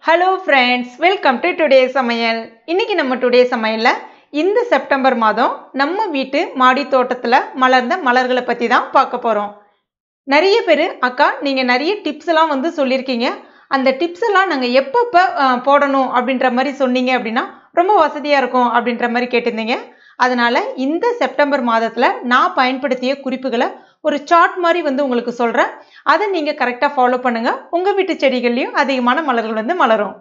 Hello friends, welcome to today's Samayal. இன்னைக்கு நம்ம today சமையல்ல இந்த செப்டம்பர் மாதம் நம்ம வீட்டு மாடி தோட்டத்துல மலர்ந்த மலர்களை பத்தி தான் பார்க்க போறோம். நிறைய பேர் அக்கா நீங்க நிறைய டிப்ஸ் எல்லாம் வந்து சொல்லிருக்கீங்க. அந்த டிப்ஸ் எல்லாம் நாங்க எப்பப்ப போடணும் அப்படின்ற மாதிரி சொன்னீங்க அப்படினா ரொம்ப வசதியா இருக்கும் அப்படின்ற மாதிரி கேட்டிருந்தீங்க. அதனால இந்த செப்டம்பர் மாதத்துல நான் பயன்படுத்திய குறிப்புகளை ஒரு சார்ட் மாதிரி வந்து உங்களுக்கு சொல்றேன். அதை நீங்க கரெக்டா ஃபாலோ பண்ணுங்க. உங்க வீட்டு செடிகள்லயும் அதிகமான மலர்கள் வந்து மலரும்.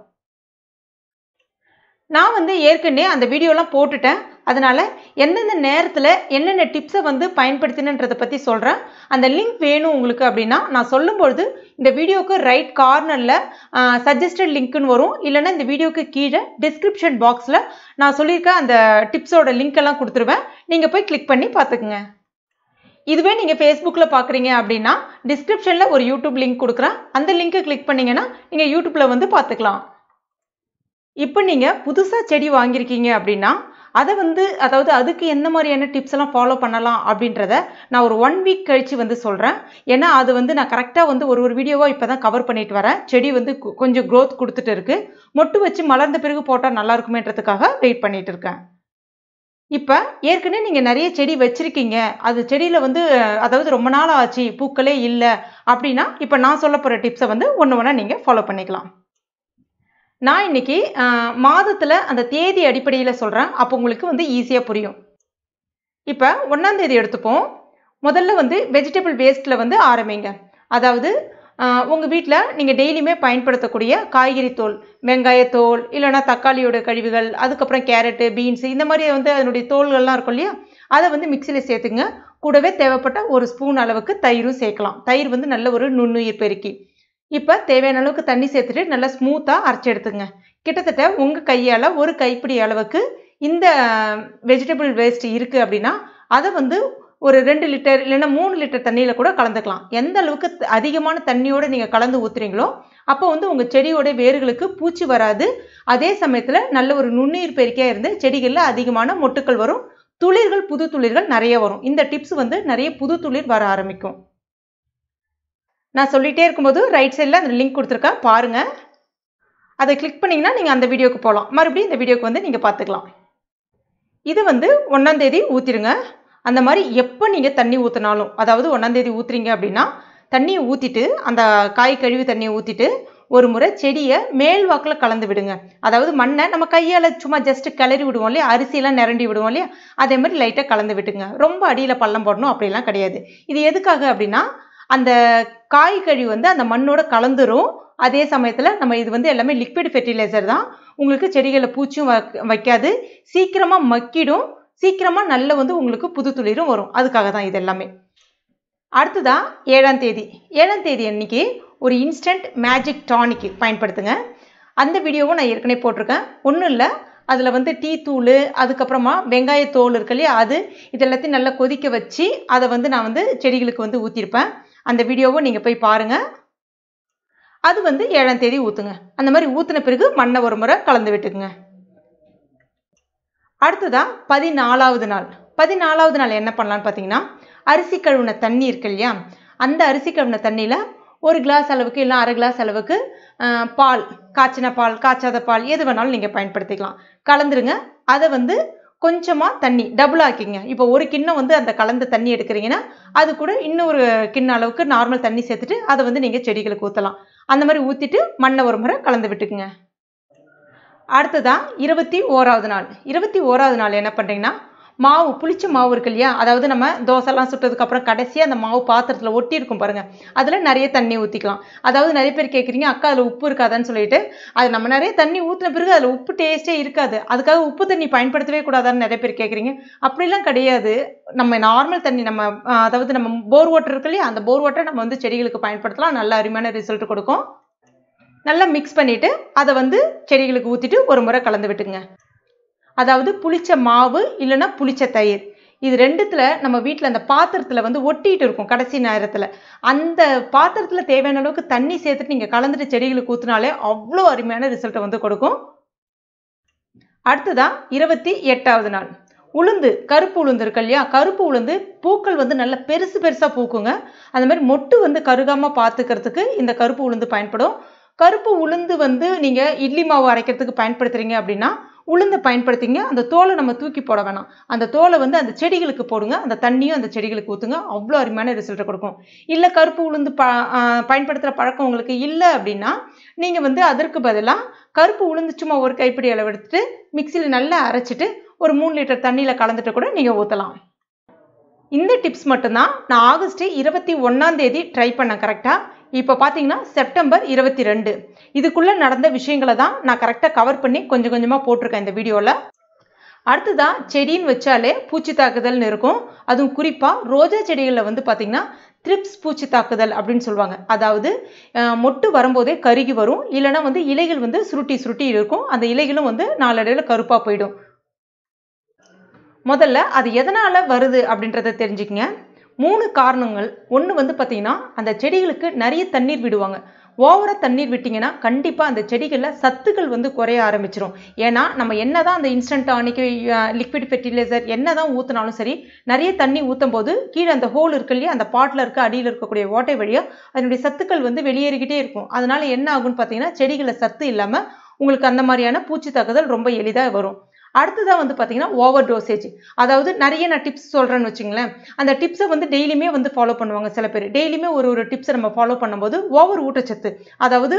நான் வந்து ஏற்கனவே அந்த வீடியோலாம் போட்டுட்டேன். அதனால எந்தெந்த நேரத்துல என்னென்ன டிப்ஸை வந்து பயன்படுத்தினன்றதை பத்தி சொல்றேன். அந்த லிங்க் வேணும் உங்களுக்கு அப்படின்னா நான் சொல்லும்பொழுது இந்த வீடியோக்கு ரைட் கார்னர்ல சஜஸ்டட் லிங்க்னு வரும். இல்லைன்னா இந்த வீடியோக்கு கீழே டிஸ்கிரிப்ஷன் பாக்ஸ்ல நான் சொல்லியிருக்க அந்த டிப்ஸோட லிங்க் எல்லாம் கொடுத்துருவேன். நீங்க போய் கிளிக் பண்ணி பார்த்துக்குங்க. இதுவே நீங்க Facebookல பாக்குறீங்க அப்படின்னா டிஸ்கிரிப்ஷன்ல ஒரு யூடியூப் லிங்க் கொடுக்குறேன். அந்த லிங்கை கிளிக் பண்ணீங்கன்னா நீங்க யூடியூப்ல வந்து பார்த்துக்கலாம். இப்போ நீங்க புதுசா செடி வாங்கியிருக்கீங்க அப்படின்னா அதை வந்து அதாவது அதுக்கு எந்த மாதிரியான டிப்ஸ் எல்லாம் ஃபாலோ பண்ணலாம் அப்படின்றத நான் ஒரு 1 வீக் கழிச்சு வந்து சொல்றேன். ஏன்னா அது வந்து நான் கரெக்டா வந்து ஒரு வீடியோவா இப்பதான் கவர் பண்ணிட்டு வரேன். செடி வந்து கொஞ்சம் growth கொடுத்துட்டு இருக்கு. மொட்டு வச்சு மலர்ந்த பிறகு போட்டா நல்லா இருக்குமேன்றதுக்காக வெயிட் பண்ணிட்டு இருக்கேன். இப்ப ஏற்கனவே நீங்க நிறைய செடி வச்சிருக்கீங்க. அது செடியில வந்து அதாவது ரொம்ப நாள் ஆச்சு பூக்களே இல்ல அப்படின்னா இப்ப நான் சொல்ல போற டிப்ஸை வந்து ஒண்ணா நீங்க ஃபாலோ பண்ணிக்கலாம். நான் இன்னைக்கு மாதத்துல அந்த தேதி அடிப்படையில சொல்றேன். அப்போ உங்களுக்கு வந்து ஈஸியா புரியும். இப்ப 1ஆம் தேதி எடுத்துப்போம். முதல்ல வந்து வெஜிடபிள் வேஸ்ட்ல வந்து ஆரம்பிங்க. அதாவது உங்க வீட்டில் நீங்க டெய்லியுமே பயன்படுத்தக்கூடிய காய்கறி தோல், வெங்காயத்தோல், இல்லைன்னா தக்காளியோட கழிவுகள், அதுக்கப்புறம் கேரட்டு, பீன்ஸ் இந்த மாதிரி வந்து அதனுடைய தோல்கள்லாம் இருக்கும் இல்லையா, அதை வந்து மிக்சியில சேர்த்துங்க. கூடவே தேவைப்பட்ட ஒரு ஸ்பூன் அளவுக்கு தயிரும் சேர்க்கலாம். தயிர் வந்து நல்ல ஒரு நுண்ணுயிர் பெருக்கி. இப்போ தேவையான அளவுக்கு தண்ணி சேர்த்துட்டு நல்லா ஸ்மூத்தாக அரைச்சி எடுத்துங்க. கிட்டத்தட்ட உங்கள் கையால் ஒரு கைப்பிடி அளவுக்கு இந்த வெஜிடபிள் வேஸ்ட் இருக்குது அப்படின்னா அதை வந்து ஒரு 2 லிட்டர் இல்லைன்னா 3 லிட்டர் தண்ணியில் கூட கலந்துக்கலாம். எந்த அளவுக்கு அதிகமான தண்ணியோடு நீங்கள் கலந்து ஊற்றுறீங்களோ அப்போ வந்து உங்கள் செடியோட வேர்களுக்கு பூச்சி வராது. அதே சமயத்தில் நல்ல ஒரு நுண்ணுயிர் பெருக்கியாக இருந்து செடிகளில் அதிகமான மொட்டுக்கள் வரும். துளிர்கள், புது துளிர்கள் நிறைய வரும். இந்த டிப்ஸ் வந்து நிறைய புது துளிர் வர ஆரம்பிக்கும். நான் சொல்லிட்டே இருக்கும்போது ரைட் சைடில் அந்த லிங்க் கொடுத்துருக்கேன் பாருங்க. அதை கிளிக் பண்ணிங்கன்னா நீங்கள் அந்த வீடியோக்கு போகலாம். மறுபடியும் இந்த வீடியோக்கு வந்து நீங்கள் பார்த்துக்கலாம். இது வந்து 1ஆம் தேதி ஊற்றிடுங்க. அந்த மாதிரி எப்போ நீங்கள் தண்ணி ஊற்றினாலும், அதாவது 1ஆம் தேதி ஊற்றுறீங்க அப்படின்னா தண்ணியை ஊற்றிட்டு அந்த காய் கழுவி தண்ணியை ஊற்றிட்டு ஒரு முறை செடியை மேல் வாக்கில் கலந்து விடுங்க. அதாவது மண்ணை நம்ம கையால் சும்மா ஜஸ்ட் கிளறி விடுவோம் இல்லையா, அரிசியெல்லாம் நிரண்டி விடுவோம் இல்லையா, அதே மாதிரி லைட்டாக கலந்து விட்டுங்க. ரொம்ப அடியில் பள்ளம் போடணும் அப்படிலாம் கிடையாது. இது எதுக்காக அப்படின்னா அந்த காய் கழிவு வந்து அந்த மண்ணோட கலந்துரும். அதே சமயத்தில் நம்ம இது வந்து எல்லாமே லிக்விட் ஃபெர்டிலைசர் தான். உங்களுக்கு செடிகளை பூச்சியும் வைக்காது, சீக்கிரமாக மக்கிடும், சீக்கிரமாக நல்ல வந்து உங்களுக்கு புது துளிரும் வரும். அதுக்காக தான் இது எல்லாமே. அடுத்ததான் 7ஆம் தேதி. 7ஆம் தேதி அன்னைக்கு ஒரு இன்ஸ்டன்ட் மேஜிக் டானிக் பயன்படுத்துங்க. அந்த வீடியோவும் நான் ஏற்கனவே போட்டிருக்கேன். ஒன்றும் இல்லை, அதில் வந்து டீ தூள், அதுக்கப்புறமா வெங்காயத்தோல் இருக்கு இல்லையா, அது இது எல்லாத்தையும் நல்லா கொதிக்க வச்சு அதை வந்து நான் வந்து செடிகளுக்கு வந்து ஊற்றிருப்பேன். அந்த வீடியோவை நீங்கள் போய் பாருங்கள். அது வந்து 7ஆம் தேதி ஊற்றுங்க. அந்த மாதிரி ஊற்றின பிறகு மண்ணை ஒரு முறை கலந்து விட்டுக்குங்க. அடுத்ததான் 14வது நாள். 14வது நாள் என்ன பண்ணலான்னு பார்த்தீங்கன்னா அரிசி கழுவின தண்ணி இருக்கு இல்லையா, அந்த அரிசி கழுவின தண்ணியில் 1 கிளாஸ் அளவுக்கு இல்லை 1/2 கிளாஸ் அளவுக்கு பால், காய்ச்சின பால், காய்ச்சாத பால் எது வேணாலும் நீங்கள் பயன்படுத்திக்கலாம். கலந்துருங்க. அதை வந்து கொஞ்சமாக தண்ணி டபுள் ஆக்கிங்க. இப்போ ஒரு கிண்ணம் வந்து அந்த கலந்த தண்ணி எடுக்கிறீங்கன்னா அது கூட இன்னொரு கிண்ணம் அளவுக்கு நார்மல் தண்ணி சேர்த்துட்டு அதை வந்து நீங்கள் செடிகளுக்கு ஊற்றலாம். அந்த மாதிரி ஊற்றிட்டு மண்ணை ஒரு முறை கலந்து விட்டுக்குங்க. அடுத்ததான் 21வது நாள். 21வது நாள் என்ன பண்ணுறீங்கன்னா மாவு, புளிச்ச மாவு இருக்கு இல்லையா, அதாவது நம்ம தோசைலாம் சுட்டதுக்கு அப்புறம் கடைசியாக அந்த மாவு பாத்திரத்தில் ஒட்டி இருக்கும் பாருங்க, அதில் நிறைய தண்ணி ஊற்றிக்கலாம். அதாவது நிறைய பேர் கேட்குறீங்க அக்கா அதில் உப்பு இருக்காதான்னு சொல்லிட்டு. அது நம்ம நிறைய தண்ணி ஊற்றின பிறகு அதில் உப்பு டேஸ்ட்டே இருக்காது, அதுக்காக உப்பு தண்ணி பயன்படுத்தவே கூடாதான்னு நிறைய பேர் கேட்குறீங்க. அப்படிலாம் கிடையாது. நம்ம நார்மல் தண்ணி நம்ம அதாவது நம்ம போர் வாட்டர் இருக்கு இல்லையா, அந்த போர் வாட்டரை நம்ம வந்து செடிகளுக்கு பயன்படுத்தலாம். நல்ல அருமையான ரிசல்ட் கொடுக்கும். நல்லா மிக்ஸ் பண்ணிவிட்டு அதை வந்து செடிகளுக்கு ஊற்றிட்டு ஒரு முறை கலந்து விட்டுங்க. அதாவது புளிச்ச மாவு இல்லைன்னா புளிச்ச தயிர், இது ரெண்டுத்துல நம்ம வீட்டில் அந்த பாத்திரத்தில் வந்து ஒட்டிட்டு இருக்கும். கடைசி நேரத்தில் அந்த பாத்திரத்தில் தேவையான அளவுக்கு தண்ணி சேர்த்துட்டு நீங்கள் கலந்துட்டு செடிகளுக்கு ஊற்றினாலே அவ்வளோ அருமையான ரிசல்ட்டை வந்து கொடுக்கும். அடுத்ததான் 28வது நாள். உளுந்து, கருப்பு உளுந்து இருக்கு இல்லையா, கருப்பு உளுந்து பூக்கள் வந்து நல்ல பெருசு பெருசாக பூக்குங்க. அந்த மாதிரி மொட்டு வந்து கருகாமல் பார்த்துக்கிறதுக்கு இந்த கருப்பு உளுந்து பயன்படும். கருப்பு உளுந்து வந்து நீங்கள் இட்லி மாவு அரைக்கிறதுக்கு பயன்படுத்துகிறீங்க அப்படின்னா உளுந்தை பயன்படுத்திங்க. அந்த தோலை நம்ம தூக்கி போட வேணாம். அந்த தோலை வந்து அந்த செடிகளுக்கு போடுங்க. அந்த தண்ணியும் அந்த செடிகளுக்கு ஊற்றுங்க. அவ்வளோ அருமையான ரிசல்ட்டை கொடுக்கும். இல்லை கருப்பு உளுந்து பயன்படுத்துகிற பழக்கம் உங்களுக்கு இல்லை அப்படின்னா நீங்கள் வந்து அதற்கு பதிலாக கருப்பு உளுந்து சும்மா ஒரு கைப்பிடி அளவு எடுத்துட்டு மிக்சியில் நல்லா அரைச்சிட்டு ஒரு 3 லிட்டர் தண்ணியில் கலந்துட்டு கூட நீங்கள் ஊற்றலாம். இந்த டிப்ஸ் மட்டும்தான் நான் ஆகஸ்ட் 21 ட்ரை பண்ணேன் கரெக்டாக. இப்போ பார்த்தீங்கன்னா செப்டம்பர் 22 இதுக்குள்ளே நடந்த விஷயங்களை தான் நான் கரெக்டாக கவர் பண்ணி கொஞ்சம் கொஞ்சமாக போட்டிருக்கேன் இந்த வீடியோவில். அடுத்ததான் செடின்னு வச்சாலே பூச்சி தாக்குதல்னு இருக்கும். அதுவும் குறிப்பாக ரோஜா செடிகளில் வந்து பார்த்திங்கன்னா த்ரிப்ஸ் பூச்சி தாக்குதல் அப்படின்னு சொல்லுவாங்க. அதாவது மொட்டு வரும்போதே கருகி வரும், இல்லைனா வந்து இலைகள் வந்து சுருட்டி சுருட்டி இருக்கும். அந்த இலைகளும் வந்து நாளடைவில் கருப்பாக போயிடும். முதல்ல அது எதனால் வருது அப்படின்றத தெரிஞ்சுக்கங்க. 3 காரணங்கள். ஒன்று வந்து பார்த்திங்கன்னா அந்த செடிகளுக்கு நிறைய தண்ணீர் விடுவாங்க. ஓவராக தண்ணீர் விட்டிங்கன்னா கண்டிப்பாக அந்த செடிகளில் சத்துக்கள் வந்து குறைய ஆரம்பிச்சிடும். ஏன்னா நம்ம என்ன தான் அந்த இன்ஸ்டன்ட் டானிக் லிக்விட் ஃபெர்டிலைசர் என்ன தான் ஊற்றினாலும் சரி, நிறைய தண்ணி ஊற்றும் போது கீழே அந்த ஹோல் இருக்கு இல்லையா, அந்த பாட்டில் இருக்க அடியில் இருக்கக்கூடிய ஓட்டை வழியாக அதனுடைய சத்துக்கள் வந்து வெளியேறிக்கிட்டே இருக்கும். அதனால் என்ன ஆகும்னு பார்த்தீங்கன்னா செடிகளில் சத்து இல்லாமல் உங்களுக்கு அந்த மாதிரியான பூச்சி தாக்குதல் ரொம்ப எளிதாக வரும். அடுத்ததான் வந்து பார்த்தீங்கன்னா ஓவர் டோசேஜ். அதாவது நிறைய நான் டிப்ஸ் சொல்கிறேன்னு வச்சுங்களேன், அந்த டிப்ஸை வந்து டெய்லியுமே வந்து ஃபாலோ பண்ணுவாங்க சில பேர். டெய்லியுமே ஒரு டிப்ஸை நம்ம ஃபாலோ பண்ணும்போது ஓவர் ஊட்டச்சத்து, அதாவது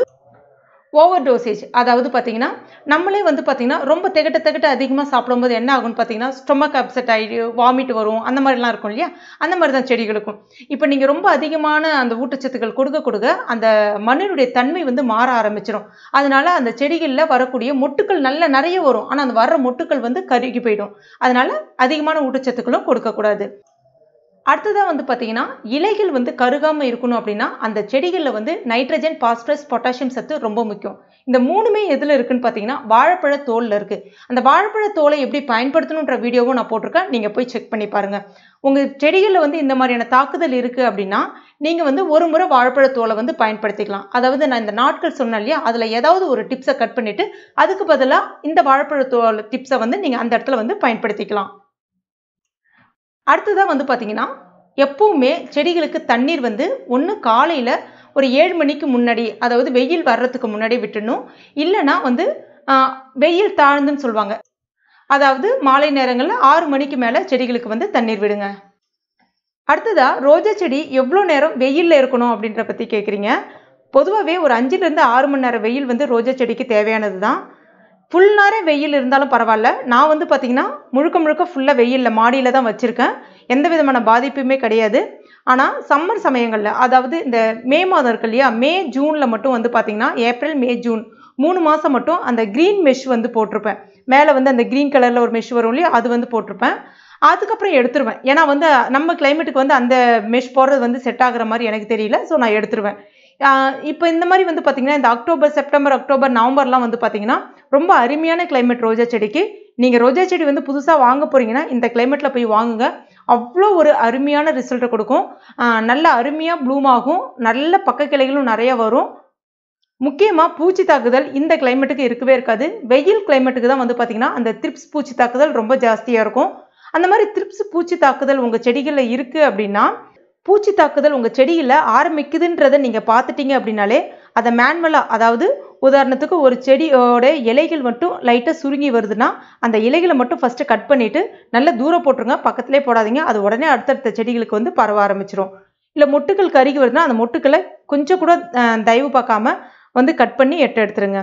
ஓவர் டோசேஜ், அதாவது பார்த்தீங்கன்னா நம்மளே வந்து பார்த்தீங்கன்னா ரொம்ப திகட்ட அதிகமாக சாப்பிடும்போது என்ன ஆகும்னு பார்த்தீங்கன்னா ஸ்டொமக் அப்செட் ஆகிடு, வாமிட் வரும், அந்த மாதிரிலாம் இருக்கும் இல்லையா. அந்த மாதிரி தான் செடிகளுக்கும். இப்போ நீங்கள் ரொம்ப அதிகமான அந்த ஊட்டச்சத்துக்கள் கொடுக்க அந்த மண்ணினுடைய தன்மை வந்து மாற ஆரம்பிச்சிடும். அதனால அந்த செடிகளில் வரக்கூடிய மொட்டுக்கள் நிறைய வரும், ஆனால் அந்த வர்ற மொட்டுக்கள் வந்து கருகி போயிடும். அதனால அதிகமான ஊட்டச்சத்துக்களும் கொடுக்கக்கூடாது. அடுத்ததாக வந்து பார்த்தீங்கன்னா இலைகள் வந்து கருகாமல் இருக்கணும் அப்படின்னா அந்த செடிகளில் வந்து நைட்ரஜன், பாஸ்பரஸ், பொட்டாசியம் சத்து ரொம்ப முக்கியம். இந்த 3மே எதில் இருக்குன்னு பார்த்தீங்கன்னா வாழைப்பழ தோலில் இருக்குது. அந்த வாழைப்பழ தோலை எப்படி பயன்படுத்தணுன்ற வீடியோவும் நான் போட்டிருக்கேன், நீங்கள் போய் செக் பண்ணி பாருங்கள். உங்கள் செடிகளில் வந்து இந்த மாதிரியான தாக்குதல் இருக்குது அப்படின்னா நீங்கள் வந்து ஒரு முறை வாழைப்பழ தோலை வந்து பயன்படுத்திக்கலாம். அதாவது நான் இந்த நாட்கள் சொன்னேன் இல்லையா, அதில் ஏதாவது ஒரு டிப்ஸை கட் பண்ணிவிட்டு அதுக்கு பதிலாக இந்த வாழைப்பழ தோல் டிப்ஸை வந்து நீங்கள் அந்த இடத்துல வந்து பயன்படுத்திக்கலாம். அடுத்ததாக வந்து பார்த்தீங்கன்னா எப்பவுமே செடிகளுக்கு தண்ணீர் வந்து ஒன்று காலையில் ஒரு 7 மணிக்கு முன்னாடி, அதாவது வெயில் வர்றதுக்கு முன்னாடி விட்டுடணும். இல்லைனா வந்து வெயில் தாழ்ந்துன்னு சொல்லுவாங்க, அதாவது மாலை நேரங்களில் 6 மணிக்கு மேலே செடிகளுக்கு வந்து தண்ணீர் விடுங்க. அடுத்ததாக ரோஜா செடி எவ்வளோ நேரம் வெயிலில் இருக்கணும் அப்படின்ற பற்றி கேட்குறீங்க. பொதுவாகவே ஒரு 5லேருந்து 6 மணி நேரம் வெயில் வந்து ரோஜா செடிக்கு தேவையானது தான். ஃபுல் நேரம் வெயில் இருந்தாலும் பரவாயில்ல. நான் வந்து பார்த்திங்கன்னா முழுக்க ஃபுல்லாக வெயிலில் மாடியில் தான் வச்சுருக்கேன். எந்த விதமான பாதிப்புமே கிடையாது. ஆனால் சம்மர் சமயங்களில், அதாவது இந்த மே மாதம் இருக்கு இல்லையா, மே ஜூனில் மட்டும் வந்து பார்த்திங்கன்னா ஏப்ரல், மே, ஜூன் 3 மாதம் மட்டும் அந்த க்ரீன் மெஷ் வந்து போட்டிருப்பேன். மேலே வந்து அந்த க்ரீன் கலரில் ஒரு மெஷ் வரும் இல்லையா, அது வந்து போட்டிருப்பேன். அதுக்கப்புறம் எடுத்துருவேன். ஏன்னா வந்து நம்ம கிளைமேட்டுக்கு வந்து அந்த மெஷ் போடுறது வந்து செட் ஆகுற மாதிரி எனக்கு தெரியல. ஸோ நான் எடுத்துருவேன். இப்போ இந்த மாதிரி வந்து பார்த்திங்கன்னா இந்த அக்டோபர், செப்டம்பர், அக்டோபர், நவம்பர்லாம் வந்து பார்த்திங்கன்னா ரொம்ப அருமையான கிளைமேட் ரோஜா செடிக்கு. நீங்கள் ரோஜா செடி வந்து புதுசாக வாங்க போகிறீங்கன்னா இந்த கிளைமேட்டில் போய் வாங்குங்க. அவ்வளோ ஒரு அருமையான ரிசல்ட்டை கொடுக்கும். நல்ல அருமையாக ப்ளூம் ஆகும், நல்ல பக்க கிளைகளும் நிறையா வரும். முக்கியமாக பூச்சி தாக்குதல் இந்த கிளைமேட்டுக்கு இருக்கவே இருக்காது. வெயில் கிளைமேட்டுக்கு தான் வந்து பார்த்திங்கன்னா அந்த த்ரிப்ஸ் பூச்சி தாக்குதல் ரொம்ப ஜாஸ்தியாக இருக்கும். அந்த மாதிரி த்ரிப்ஸ் பூச்சி தாக்குதல் உங்கள் செடிகளில் இருக்குது அப்படின்னா, பூச்சி தாக்குதல் உங்கள் செடியில் ஆரம்பிக்குதுன்றதை நீங்கள் பார்த்துட்டீங்க அப்படின்னாலே அதை மேனுவலாக, அதாவது உதாரணத்துக்கு ஒரு செடியோட இலைகள் மட்டும் லைட்டாக சுருங்கி வருதுன்னா அந்த இலைகளை மட்டும் ஃபஸ்ட்டு கட் பண்ணிவிட்டு நல்லா தூரம் போட்டுருங்க, பக்கத்துலேயே போடாதீங்க. அது உடனே அடுத்தடுத்த செடிகளுக்கு வந்து பரவ ஆரம்பிச்சிடும். இல்லை மொட்டுக்கள் கருகி வருதுன்னா அந்த மொட்டுக்களை கொஞ்சம் கூட தயவு பார்க்காம வந்து கட் பண்ணி எடுத்துருங்க.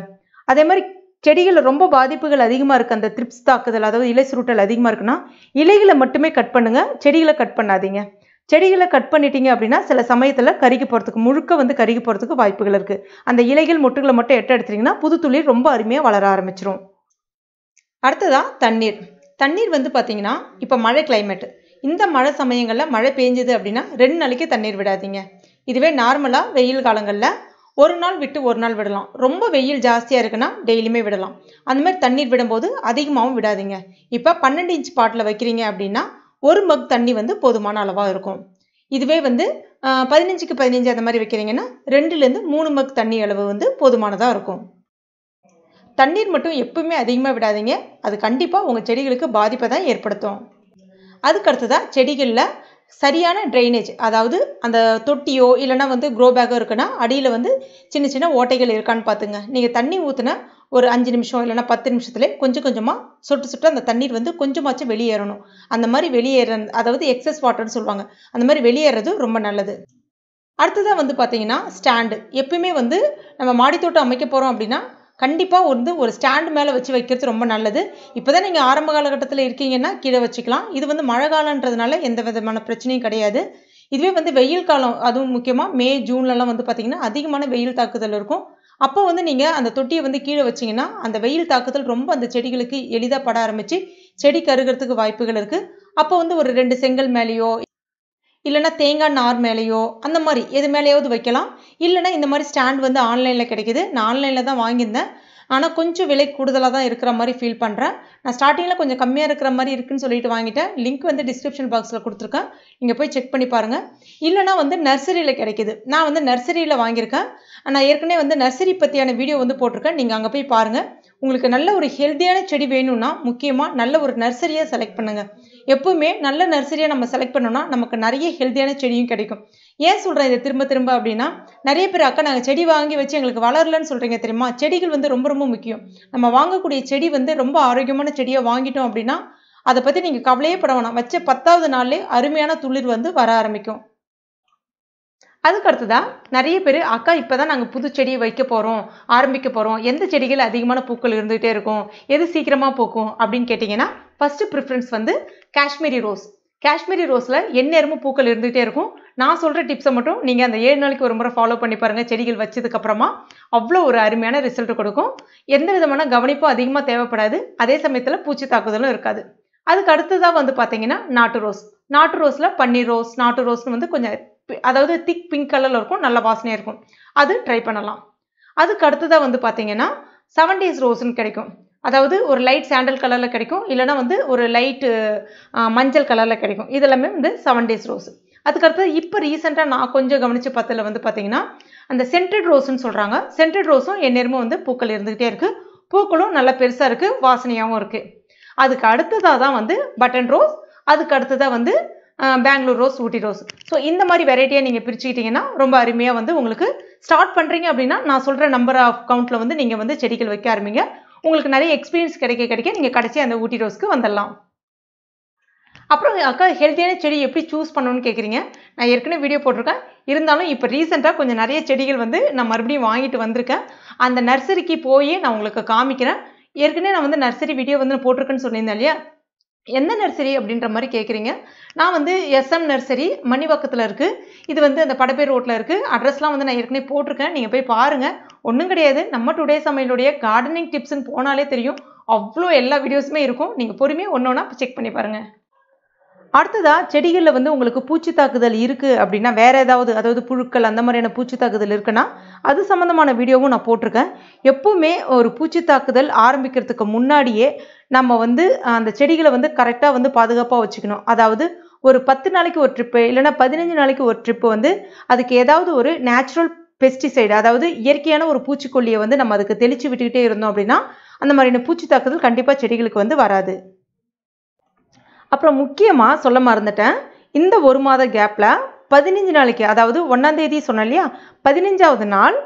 அதே மாதிரி செடிகளில் ரொம்ப பாதிப்புகள் அதிகமாக இருக்குது, அந்த த்ரிப்ஸ் தாக்குதல், அதாவது இலை சுருட்டல் அதிகமாக இருக்குன்னா இலைகளை மட்டுமே கட் பண்ணுங்கள், செடிகளை கட் பண்ணாதீங்க. செடிகளை கட் பண்ணிட்டீங்க அப்படின்னா சில சமயத்தில் கருகி போகிறதுக்கு, முழுக்க வந்து கருகி போகிறதுக்கு வாய்ப்புகள் இருக்குது. அந்த இலைகள் மொட்டுகளை மட்டும் எடுத்துட்டிங்கன்னா புது துளிர் ரொம்ப அருமையாக வளர ஆரம்பிச்சிடும். அடுத்ததாக தண்ணீர் வந்து பார்த்தீங்கன்னா இப்போ மழை கிளைமேட், இந்த மழை சமயங்களில் மழை பெஞ்சுது அப்படின்னா 2 நாளைக்கு தண்ணீர் விடாதீங்க. இதுவே நார்மலாக வெயில் காலங்களில் ஒரு நாள் விட்டு ஒரு நாள் விடலாம். ரொம்ப வெயில் ஜாஸ்தியாக இருக்குன்னா டெய்லியுமே விடலாம். அந்த மாதிரி தண்ணீர் விடும்போது அதிகமாகவும் விடாதீங்க. இப்போ 12 இன்ச் பாட்டில் வைக்கிறீங்க அப்படின்னா 1 மக் தண்ணி வந்து போதுமான அளவாக இருக்கும். இதுவே வந்து 15க்கு 15 அந்த மாதிரி வைக்கிறீங்கன்னா 2லேருந்து 3 மக் தண்ணி அளவு வந்து போதுமானதாக இருக்கும். தண்ணீர் மட்டும் எப்பவுமே அதிகமாக விடாதீங்க, அது கண்டிப்பாக உங்கள் செடிகளுக்கு பாதிப்பை தான் ஏற்படுத்தும். அதுக்கடுத்ததாக செடிகளில் சரியான ட்ரைனேஜ், அதாவது அந்த தொட்டியோ இல்லைனா வந்து க்ரோ பேக்கோ இருக்குன்னா அடியில் வந்து சின்ன சின்ன ஓட்டைகள் இருக்கான்னு பார்த்துங்க. நீங்கள் தண்ணி ஊற்றின ஒரு 5 நிமிஷம் இல்லைனா 10 நிமிஷத்துலேயே கொஞ்சம் கொஞ்சமாக சொட்டு சொட்டு அந்த தண்ணீர் வந்து கொஞ்சமாச்சும் வெளியேறணும். அந்த மாதிரி வெளியேற, அதாவது எக்ஸஸ் வாட்டர்னு சொல்லுவாங்க, அந்த மாதிரி வெளியேறது ரொம்ப நல்லது. அடுத்ததாக வந்து பார்த்தீங்கன்னா ஸ்டாண்டு. எப்பயுமே வந்து நம்ம மாடித்தோட்டம் அமைக்க போகிறோம் அப்படின்னா கண்டிப்பாக வந்து ஒரு ஸ்டாண்டு மேலே வச்சு வைக்கிறது ரொம்ப நல்லது. இப்போ தான் நீங்கள் ஆரம்ப காலகட்டத்தில் இருக்கீங்கன்னா கீழே வச்சுக்கலாம். இது வந்து மழை காலன்றதுனால எந்த விதமான பிரச்சனையும் கிடையாது. இதுவே வந்து வெயில் காலம், அதுவும் முக்கியமாக மே ஜூன்லலாம் வந்து பார்த்திங்கன்னா அதிகமான வெயில் தாக்குதல் இருக்கும். அப்போ வந்து நீங்கள் அந்த தொட்டியை வந்து கீழே வச்சிங்கன்னா அந்த வெயில் தாக்குதல் ரொம்ப அந்த செடிகளுக்கு எளிதாக பட ஆரம்பித்து செடி கருகிறதுக்கு வாய்ப்புகள் இருக்குது. அப்போ வந்து ஒரு 2 செங்கல் மேலேயோ இல்லைனா தேங்காய் நார் மேலேயோ அந்த மாதிரி எது மேலேயாவது வைக்கலாம். இல்லைனா இந்த மாதிரி ஸ்டாண்ட் வந்து ஆன்லைனில் கிடைக்குது. நான் ஆன்லைனில் தான் வாங்கியிருந்தேன். ஆனால் கொஞ்சம் விலை கூடுதலாக தான் இருக்கிற மாதிரி ஃபீல் பண்ணுறேன். நான் ஸ்டார்டிங்கில் கொஞ்சம் கம்மியாக இருக்கிற மாதிரி இருக்குன்னு சொல்லிட்டு வாங்கிட்டேன். லிங்க் வந்து டிஸ்கிரிப்ஷன் பாக்ஸில் கொடுத்துருக்கேன், நீங்கள் போய் செக் பண்ணி பாருங்கள். இல்லைனா வந்து நர்சரியில் கிடைக்குது. நான் வந்து நர்சரியில் வாங்கியிருக்கேன். நான் ஏற்கனவே வந்து நர்சரி பற்றியான வீடியோ வந்து போட்டிருக்கேன், நீங்கள் அங்கே போய் பாருங்கள். உங்களுக்கு நல்ல ஒரு ஹெல்த்தியான செடி வேணும்னா முக்கியமாக நல்ல ஒரு நர்சரியாக செலக்ட் பண்ணுங்கள். எப்பவுமே நல்ல நர்சரியாக நம்ம செலக்ட் பண்ணோம்னா நமக்கு நிறைய ஹெல்த்தியான செடியும் கிடைக்கும். ஏன் சொல்கிறேன் இதை திரும்ப திரும்ப அப்படின்னா, நிறைய பேர் அக்கா நாங்கள் செடி வாங்கி வச்சு எங்களுக்கு வளரலன்னு சொல்கிறீங்க தெரியுமா? செடிகள் வந்து ரொம்ப ரொம்ப முக்கியம். நம்ம வாங்கக்கூடிய செடி வந்து ரொம்ப ஆரோக்கியமான செடியாக வாங்கிட்டோம் அப்படின்னா அதை பற்றி நீங்கள் கவலையே பட வேணாம். வச்ச 10வது நாள்லேயே அருமையான துளிர் வந்து வர ஆரம்பிக்கும். அதுக்கு அடுத்ததான் நிறைய பேர் அக்கா இப்போ தான் நாங்கள் புது செடியை வைக்க போகிறோம், ஆரம்பிக்க போகிறோம், எந்த செடிகள் அதிகமான பூக்கள் இருந்துகிட்டே இருக்கும், எது சீக்கிரமாக பூக்கும் அப்படின்னு கேட்டிங்கன்னா ஃபஸ்ட்டு ப்ரிஃபரன்ஸ் வந்து காஷ்மீரி ரோஸ். காஷ்மீரி ரோஸில் எந்நேரமும் பூக்கள் இருந்துகிட்டே இருக்கும். நான் சொல்கிற டிப்ஸை மட்டும் நீங்கள் அந்த 7 நாளைக்கு ஒரு முறை ஃபாலோ பண்ணி பாருங்கள். செடிகள் வச்சதுக்கப்புறமா அவ்வளோ ஒரு அருமையான ரிசல்ட் கொடுக்கும். எந்த விதமான கவனிப்பும் அதிகமாக தேவைப்படாது. அதே சமயத்தில் பூச்சி தாக்குதலும் இருக்காது. அதுக்கு அடுத்ததாக வந்து பார்த்தீங்கன்னா நாட்டு ரோஸ். நாட்டு ரோஸில் பன்னீர் ரோஸ், நாட்டு ரோஸ்னு வந்து கொஞ்சம் அதாவது திக் பிங்க் கலரில் இருக்கும், நல்ல வாசனையாக இருக்கும். அது ட்ரை பண்ணலாம். அதுக்கு அடுத்ததாக வந்து பார்த்தீங்கன்னா 7 days ரோஸ்ன்னு கிடைக்கும். அதாவது ஒரு லைட் சாண்டல் கலரில் கிடைக்கும், இல்லைனா வந்து ஒரு லைட்டு மஞ்சள் கலரில் கிடைக்கும். இதெல்லாமே வந்து 7 days ரோஸ். அதுக்கடுத்தது இப்போ ரீசெண்டாக நான் கொஞ்சம் கவனித்து பார்த்ததில் வந்து பார்த்தீங்கன்னா அந்த சென்டட் ரோஸ்ன்னு சொல்கிறாங்க. சென்டட் ரோஸும் எந்நேரமும் வந்து பூக்கள் இருந்துகிட்டே இருக்குது. பூக்களும் நல்லா பெருசாக இருக்குது, வாசனையாகவும் இருக்குது. அதுக்கு அடுத்ததாக தான் வந்து பட்டன் ரோஸ், அதுக்கு அடுத்ததாக வந்து Bangalore rose, Ooty rose. So இந்த மாதிரி வெரைட்டியாக நீங்கள் பிரிச்சுக்கிட்டிங்கன்னா ரொம்ப அருமையாக வந்து உங்களுக்கு ஸ்டார்ட் பண்ணுறீங்க அப்படின்னா நான் சொல்கிற நம்பர் ஆஃப் கவுண்ட்டில் வந்து நீங்கள் வந்து செடிகள் வைக்க ஆரம்பிங்க. உங்களுக்கு நிறைய எக்ஸ்பீரியன்ஸ் கிடைக்க நீங்கள் கடைசி அந்த ஊட்டி ரோஸ்க்கு வந்துடலாம். அப்புறம் அக்கா ஹெல்த்தியான செடி எப்படி சூஸ் பண்ணணும்னு கேட்குறீங்க. நான் ஏற்கனவே வீடியோ போட்டிருக்கேன். இருந்தாலும் இப்போ ரீசெண்டாக கொஞ்சம் நிறைய செடிகள் வந்து நான் மறுபடியும் வாங்கிட்டு வந்திருக்கேன். அந்த நர்சரிக்கு போய் நான் உங்களுக்கு காமிக்கிறேன். ஏற்கனவே நான் வந்து நர்சரி வீடியோ வந்து போட்டிருக்கேன்னு சொல்லியிருந்தேன் இல்லையா, எந்த நர்சரி அப்படின்ற மாதிரி கேட்குறீங்க. நான் வந்து SM நர்சரி மணிவாக்கத்தில் இருக்குது. இது வந்து அந்த படப்பேர் ரோட்டில் இருக்குது. அட்ரஸ்லாம் வந்து நான் ஏற்கனவே போட்டிருக்கேன், நீங்கள் போய் பாருங்கள். ஒன்றும் கிடையாது, நம்ம டுடே சமையலுடைய கார்டனிங் டிப்ஸ்ன்னு போனாலே தெரியும், அவ்வளோ எல்லா வீடியோஸுமே இருக்கும். நீங்கள் பொறுமையாக ஒன்று ஒன்றா செக் பண்ணி பாருங்கள். அடுத்ததாக செடிகளில் வந்து உங்களுக்கு பூச்சி தாக்குதல் இருக்குது அப்படின்னா வேறு ஏதாவது, அதாவது புழுக்கள் அந்த மாதிரியான பூச்சி தாக்குதல் இருக்குன்னா அது சம்மந்தமான வீடியோவும் நான் போட்டிருக்கேன். எப்போவுமே ஒரு பூச்சி தாக்குதல் ஆரம்பிக்கிறதுக்கு முன்னாடியே நம்ம வந்து அந்த செடிகளை வந்து கரெக்டாக வந்து பாதுகாப்பாக வச்சுக்கணும். அதாவது ஒரு 10 நாளைக்கு ஒரு ட்ரிப்பு இல்லைனா 15 நாளைக்கு ஒரு ட்ரிப்பு வந்து அதுக்கு ஏதாவது ஒரு நேச்சுரல் பெஸ்டிசைடு, அதாவது இயற்கையான ஒரு பூச்சிக்கொல்லியை வந்து நம்ம அதுக்கு தெளித்து விட்டுக்கிட்டே இருந்தோம் அப்படின்னா அந்த மாதிரியான பூச்சி தாக்குதல் கண்டிப்பாக செடிகளுக்கு வந்து வராது. அப்புறம் முக்கியமாக சொல்ல மறந்துட்டேன், இந்த ஒரு மாத கேப்பில் 15 நாளைக்கு, அதாவது 1ஆம் தேதி சொன்னேன் இல்லையா, 15வது நாள்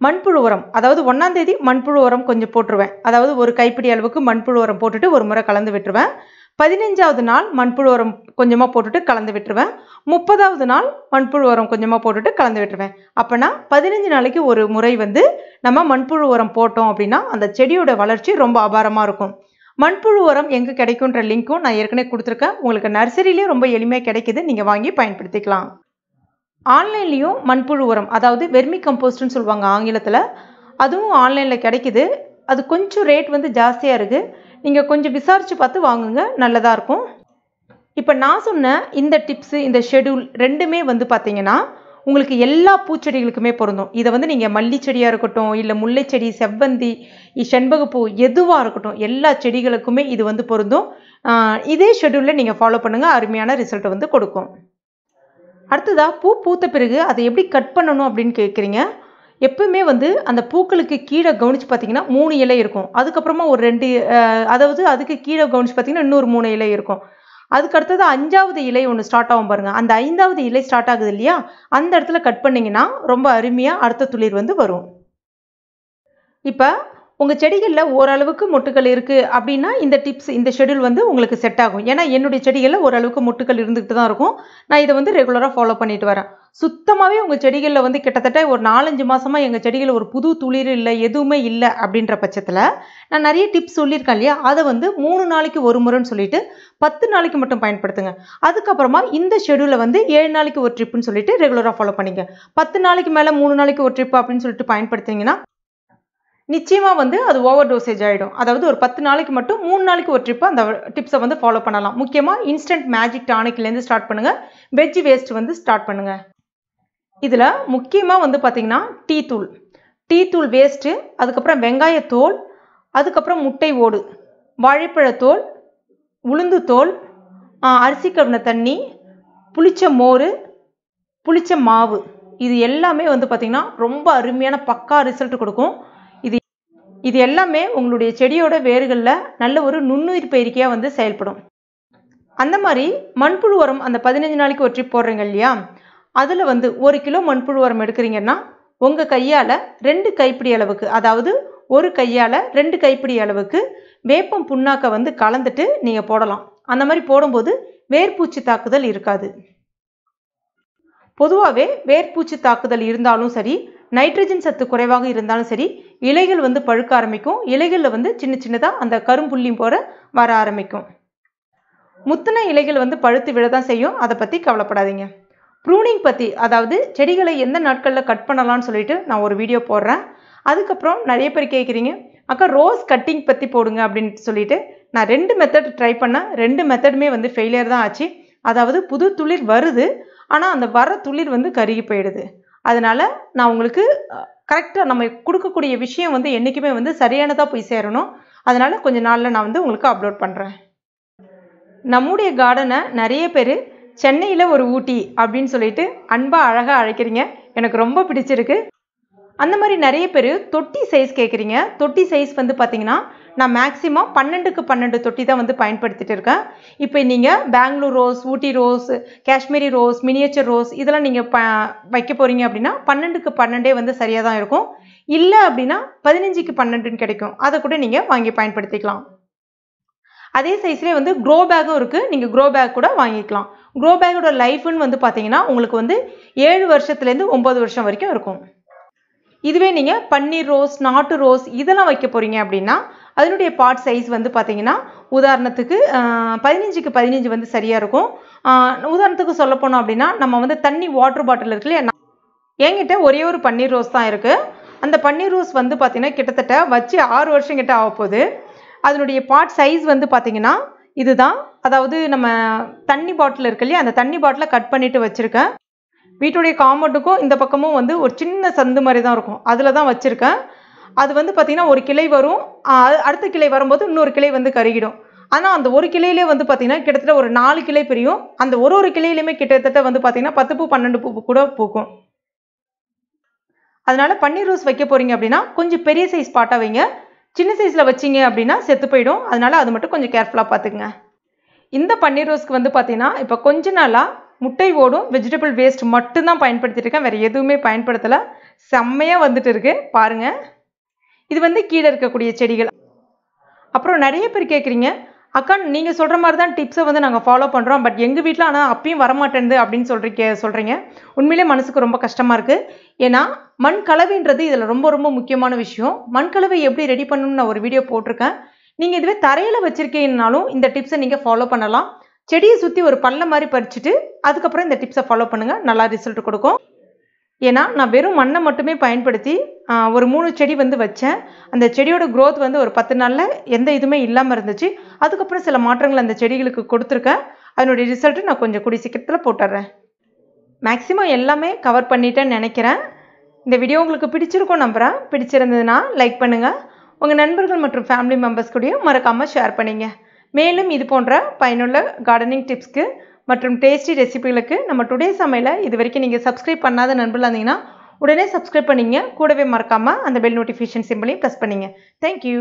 மண்புழு உரம், அதாவது 1ஆம் தேதி மண்புழு உரம் கொஞ்சம் போட்டுருவேன். அதாவது ஒரு கைப்பிடி அளவுக்கு மண்புழு உரம் போட்டுட்டு ஒரு முறை கலந்து விட்டுருவேன். 15வது நாள் மண்புழு உரம் கொஞ்சமாக போட்டுட்டு கலந்து விட்டுருவேன். 30வது நாள் மண்புழு உரம் கொஞ்சமாக போட்டுட்டு கலந்து விட்டுருவேன். அப்போனா 15 நாளைக்கு ஒரு முறை வந்து நம்ம மண்புழு உரம் போட்டோம் அப்படின்னா அந்த செடியோட வளர்ச்சி ரொம்ப அபாரமாக இருக்கும். மண்புழு உரம் எங்கே கிடைக்குன்ற லிங்க்கும் நான் ஏற்கனவே கொடுத்துருக்கேன். உங்களுக்கு நர்சரியிலே ரொம்ப எளிமையாக கிடைக்குது, நீங்கள் வாங்கி பயன்படுத்திக்கலாம். ஆன்லைன்லேயும் மண்புழு உரம், அதாவது வெர்மி கம்போஸ்ட்னு சொல்லுவாங்க ஆங்கிலத்தில், அதுவும் ஆன்லைனில் கிடைக்குது. அது கொஞ்சம் ரேட் வந்து ஜாஸ்தியாக இருக்குது. நீங்கள் கொஞ்சம் விசாரித்து பார்த்து வாங்குங்க, நல்லதாக இருக்கும். இப்போ நான் சொன்ன இந்த டிப்ஸு, இந்த ஷெடியூல் ரெண்டுமே வந்து பார்த்தீங்கன்னா உங்களுக்கு எல்லா பூச்செடிகளுக்குமே பொருந்தும். இதை வந்து நீங்கள் மல்லி செடியாக இருக்கட்டும், இல்லை முல்லை செடி, செவ்வந்தி, செண்பகப்பூ எதுவாக இருக்கட்டும், எல்லா செடிகளுக்குமே இது வந்து பொருந்தும். இதே ஷெடியூலில் நீங்கள் ஃபாலோ பண்ணுங்கள், அருமையான ரிசல்ட்டை வந்து கொடுக்கும். அடுத்ததாக பூ பூத்த பிறகு அதை எப்படி கட் பண்ணணும் அப்படின்னு கேட்குறீங்க. எப்பவுமே வந்து அந்த பூக்களுக்கு கீழே கவனித்து பார்த்தீங்கன்னா 3 இலை இருக்கும். அதுக்கப்புறமா ஒரு 2, அதாவது அதுக்கு கீழே கவனித்து பார்த்தீங்கன்னா இன்னொரு 3 இலை இருக்கும். அதுக்கு அடுத்தது 5வது இலை ஒன்று ஸ்டார்ட் ஆகும் பாருங்கள். அந்த 5வது இலை ஸ்டார்ட் ஆகுது இல்லையா, அந்த இடத்துல கட் பண்ணிங்கன்னா ரொம்ப அருமையாக அடுத்த துளிர் வந்து வரும். இப்போ உங்கள் செடிகளில் ஓரளவுக்கு மொட்டுக்கள் இருக்குது அப்படின்னா இந்த டிப்ஸ், இந்த ஷெடியூல் வந்து உங்களுக்கு செட் ஆகும். ஏன்னா என்னுடைய செடிகளில் ஓரளவுக்கு மொட்டுக்கள் இருந்துகிட்டு தான் இருக்கும். நான் இதை வந்து ரெகுலராக ஃபாலோ பண்ணிட்டு வரேன். சுத்தமாகவே உங்கள் செடிகளில் வந்து கிட்டத்தட்ட ஒரு 4-5 மாதமாக எங்கள் செடிகளில் ஒரு புது துளிர் இல்லை, எதுவுமே இல்லை அப்படின்ற பட்சத்தில் நான் நிறைய டிப்ஸ் சொல்லியிருக்கேன் இல்லையா, அதை வந்து 3 நாளைக்கு ஒரு முறைன்னு சொல்லிட்டு 10 நாளைக்கு மட்டும் பயன்படுத்துங்க. அதுக்கப்புறமா இந்த ஷெடியூலை வந்து 7 நாளைக்கு ஒரு ட்ரிப்புன்னு சொல்லிட்டு ரெகுலராக ஃபாலோ பண்ணிங்க. 10 நாளைக்கு மேலே 3 நாளைக்கு ஒரு ட்ரிப் அப்படின்னு சொல்லிட்டு பயன்படுத்திங்கன்னா நிச்சயமாக வந்து அது ஓவர் டோசேஜ் ஆகிடும். அதாவது ஒரு 10 நாளைக்கு மட்டும் 3 நாளைக்கு ஒரு ட்ரிப்பு அந்த டிப்ஸை வந்து ஃபாலோ பண்ணலாம். முக்கியமாக இன்ஸ்டன்ட் மேஜிக் டானிக்லேருந்து ஸ்டார்ட் பண்ணுங்கள். வெஜ் வேஸ்ட் வந்து ஸ்டார்ட் பண்ணுங்கள். இதில் முக்கியமாக வந்து பார்த்திங்கன்னா டீ தூள் வேஸ்ட்டு, அதுக்கப்புறம் வெங்காயத்தோல், அதுக்கப்புறம் முட்டை ஓடு, வாழைப்பழத்தோல், உளுந்து தோல், அரிசி கழுவின தண்ணி, புளிச்ச மோர், புளிச்ச மாவு, இது எல்லாமே வந்து பார்த்திங்கன்னா ரொம்ப அருமையான பக்கா ரிசல்ட் கொடுக்கும். இது எல்லாமே உங்களுடைய செடியோட வேர்களில் நல்ல ஒரு நுண்ணுயிர் பயிற்சியாக வந்து செயல்படும். அந்த மாதிரி மண்புழு உரம் அந்த 15 நாளைக்கு ஒரு ட்ரிப் போடுறீங்க இல்லையா, அதில் வந்து 1 கிலோ மண்புழு உரம் எடுக்கிறீங்கன்னா உங்கள் கையால் 2 கைப்பிடி அளவுக்கு, அதாவது ஒரு கையால் 2 கைப்பிடி அளவுக்கு வேப்பம் புண்ணாக்கை வந்து கலந்துட்டு நீங்கள் போடலாம். அந்த மாதிரி போடும்போது வேர்பூச்சி தாக்குதல் இருக்காது. பொதுவாகவே வேர்பூச்சி தாக்குதல் இருந்தாலும் சரி, நைட்ரஜன் சத்து குறைவாக இருந்தாலும் சரி, இலைகள் வந்து பழுக்க ஆரம்பிக்கும். இலைகளில் வந்து சின்ன சின்னதாக அந்த கரும்புள்ளி போற வர ஆரம்பிக்கும். முத்தின இலைகள் வந்து பழுத்து விட தான் செய்யும். அதை பற்றி கவலைப்படாதீங்க. ப்ரூனிங் பற்றி, அதாவது செடிகளை எந்த நாட்களில் கட் பண்ணலாம்னு சொல்லிட்டு நான் ஒரு வீடியோ போடுறேன். அதுக்கப்புறம் நிறைய பேர் கேட்குறீங்க, அக்கா ரோஸ் கட்டிங் பற்றி போடுங்க அப்படின்னு சொல்லிட்டு. நான் 2 மெத்தட் ட்ரை பண்ணேன். 2 மெத்தடுமே வந்து ஃபெயிலியர் தான் ஆச்சு. அதாவது புது துளிர் வருது, ஆனால் அந்த வர துளிர் வந்து கருகி போயிடுது. அதனால் நான் உங்களுக்கு கரெக்டாக நம்ம கொடுக்கக்கூடிய விஷயம் வந்து என்றைக்குமே வந்து சரியானதாக போய் சேரணும். அதனால் கொஞ்ச நாளில் நான் வந்து உங்களுக்கு அப்லோட் பண்ணுறேன். நம்முடைய கார்டனை நிறைய பேர் சென்னையில் ஒரு ஊட்டி அப்படின்னு சொல்லிட்டு அன்பாக அழகாக அழைக்கிறீங்க. எனக்கு ரொம்ப பிடிச்சிருக்கு. அந்த மாதிரி நிறைய பேர் தொட்டி சைஸ் கேட்குறீங்க. தொட்டி சைஸ் வந்து பார்த்திங்கன்னா நான் மேக்ஸிமம் 12க்கு 12 தொட்டி தான் வந்து பயன்படுத்திட்டு இருக்கேன். இப்போ நீங்கள் Bangalore rose, Ooty rose, Kashmiri rose, miniature rose இதெல்லாம் நீங்கள் வைக்க போகிறீங்க அப்படின்னா 12க்கு 12 வந்து சரியாக தான் இருக்கும். இல்லை அப்படின்னா 15க்கு 12 கிடைக்கும். அதை கூட நீங்கள் வாங்கி பயன்படுத்திக்கலாம். அதே சைஸ்லேயே வந்து க்ரோ பேக்கும் இருக்குது. நீங்கள் க்ரோ பேக் கூட வாங்கிக்கலாம். க்ரோ பேக்கோட லைஃப்னு வந்து பார்த்தீங்கன்னா உங்களுக்கு வந்து 7 வருஷத்துலேருந்து 9 வருஷம் வரைக்கும் இருக்கும். இதுவே நீங்கள் பன்னீர் ரோஸ், நாட்டு ரோஸ் இதெல்லாம் வைக்க போகிறீங்க அப்படின்னா அதனுடைய பாட் சைஸ் வந்து பார்த்தீங்கன்னா உதாரணத்துக்கு 15க்கு 15 வந்து சரியாக இருக்கும். உதாரணத்துக்கு சொல்ல போனோம் அப்படின்னா நம்ம வந்து தண்ணி வாட்டர் பாட்டில் இருக்கு இல்லையா, என்கிட்ட ஒரே ஒரு பன்னீர் ரோஸ் தான் இருக்குது. அந்த பன்னீர் ரோஸ் வந்து பார்த்தீங்கன்னா கிட்டத்தட்ட வச்சு 6 வருஷம் கிட்ட ஆக போகுது. அதனுடைய பாட் சைஸ் வந்து பார்த்தீங்கன்னா இதுதான். அதாவது நம்ம தண்ணி பாட்டில் இருக்கு இல்லையா, அந்த தண்ணி பாட்டிலை கட் பண்ணிவிட்டு வச்சுருக்கேன். வீட்டுடைய காம்பவுண்டுக்கும் இந்த பக்கமும் வந்து ஒரு சின்ன சந்து மாதிரி தான் இருக்கும். அதில் தான் வச்சுருக்கேன். அது வந்து பார்த்திங்கன்னா ஒரு கிளை வரும், அடுத்த கிளை வரும்போது இன்னொரு கிளை வந்து கருகிடும். ஆனால் அந்த ஒரு கிளையிலே வந்து பார்த்திங்கன்னா கிட்டத்தட்ட ஒரு 4 கிளை பிரியும். அந்த ஒரு கிளையிலையுமே கிட்டத்தட்ட வந்து பார்த்திங்கன்னா 10 பூ 12 பூ கூட பூக்கும். அதனால் பன்னீர் ரோஸ் வைக்க போகிறீங்க அப்படின்னா கொஞ்சம் பெரிய சைஸ் பாட்டாக வைங்க. சின்ன சைஸில் வச்சிங்க அப்படின்னா செத்து போயிடும். அதனால் அது மட்டும் கொஞ்சம் கேர்ஃபுல்லாக பார்த்துக்குங்க. இந்த பன்னீர் ரோஸ்க்கு வந்து பார்த்திங்கன்னா இப்போ கொஞ்ச நாளாக முட்டை ஓடும் வெஜிடபிள் வேஸ்ட் மட்டும்தான் பயன்படுத்திட்டு இருக்கேன். வேறு எதுவுமே பயன்படுத்தலை. செம்மையாக வந்துட்டு இருக்கு பாருங்கள். இது வந்து கீழே இருக்கக்கூடிய செடிகள். அப்புறம் நிறைய பேர் கேட்குறீங்க, அக்கா நீங்கள் சொல்கிற மாதிரி தான் டிப்ஸை வந்து நாங்கள் ஃபாலோ பண்ணுறோம், பட் எங்கள் வீட்டில் ஆனால் அப்பயும் வரமாட்டேன்து அப்படின்னு சொல்கிறீங்க. உண்மையிலே மனசுக்கு ரொம்ப கஷ்டமாக இருக்குது. ஏன்னா மண் கலவைன்றது இதில் ரொம்ப ரொம்ப முக்கியமான விஷயம். மண் கலவை எப்படி ரெடி பண்ணணும்னு நான் ஒரு வீடியோ போட்டிருக்கேன். நீங்கள் இதுவே தரையில் வச்சுருக்கீங்கனாலும் இந்த டிப்ஸை நீங்கள் ஃபாலோ பண்ணலாம். செடியை சுற்றி ஒரு பல்ல மாதிரி பறிச்சுட்டு அதுக்கப்புறம் இந்த டிப்ஸை ஃபாலோ பண்ணுங்கள். நல்லா ரிசல்ட் கொடுக்கும். ஏன்னா நான் வெறும் மண்ணை மட்டுமே பயன்படுத்தி ஒரு 3 செடி வந்து வச்சேன். அந்த செடியோட க்ரோத் வந்து ஒரு 10 நாளில் எந்த இதுவுமே இல்லாமல் இருந்துச்சு. அதுக்கப்புறம் சில மாற்றங்கள் அந்த செடிகளுக்கு கொடுத்துருக்கேன். அதனுடைய ரிசல்ட்டு நான் கொஞ்சம் கூடிய சீக்கிரத்தில் போட்டுடுறேன். மேக்ஸிமம் எல்லாமே கவர் பண்ணிட்டேன்னு நினைக்கிறேன். இந்த வீடியோ உங்களுக்கு பிடிச்சிருக்கும் நம்புகிறேன். பிடிச்சிருந்ததுன்னா லைக் பண்ணுங்கள். உங்கள் நண்பர்கள் மற்றும் ஃபேமிலி மெம்பர்ஸ் கூடயும் மறக்காமல் ஷேர் பண்ணிங்க. மேலும் இது போன்ற பயனுள்ள கார்டனிங் டிப்ஸ்க்கு மற்றும் டேஸ்டி ரெசிபிகளுக்கு நம்ம டுடே சமையலை இது வரைக்கும் நீங்கள் சப்ஸ்கிரைப் பண்ணாத நண்பர்களாக இருந்தீங்கன்னா உடனே சப்ஸ்கிரைப் பண்ணிங்க. கூடவே மறக்காமல் அந்த பெல் நோட்டிஃபிகேஷன் சிம்பிளையும் ப்ரெஸ் பண்ணிங்க. தேங்க்யூ.